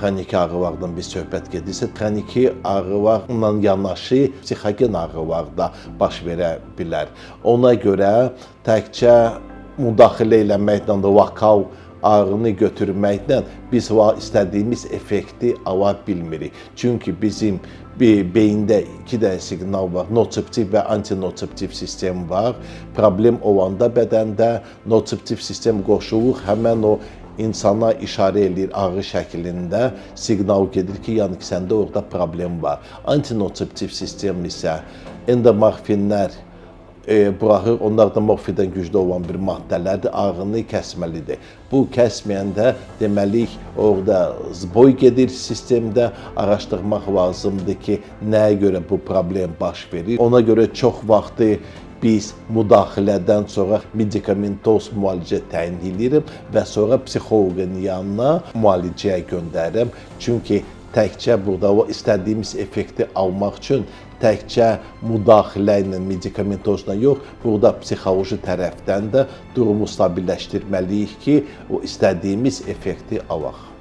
xroniki ağrılardan bir söhbət gedirsə, xroniki ağrılarla yanaşı psixogen ağrılar da baş verə bilər. Ona görə təkcə müdaxilə eləməklə də lokal ağrını götürməklə biz istədiyimiz effekti ala bilmirik. Çünki bizim beyində iki dənə siqnal var. Noseptiv və antinoseptiv sistem var. Problem olanda bədəndə noseptiv sistem qoşulur, həmən o insana işarə edir ağrı şəklində siqnal gedir ki, yəni ki, səndə orada problem var. Antinoseptiv sistem isə endomorfinlər buraxır, onlar da morfidən güclü olan bir maddələrdir, ağrını kəsməlidir. Bu kəsməyəndə deməli orada zboy gedir sistemdə, araşdırmaq lazımdır ki, nəyə görə bu problem baş verir. Ona görə çox vaxtı biz müdaxilədən sonra medikamentoz müalicə təyin edirik və sonra psixoloqun yanına müalicəyə göndərirəm. Çünki təkcə burada o istədiyimiz effekti almaq üçün təkcə müdaxilə ilə, medikamentozla yox, burada psixoloji tərəfdən də durumu stabilləşdirməliyik ki, o istədiyimiz effekti alaq.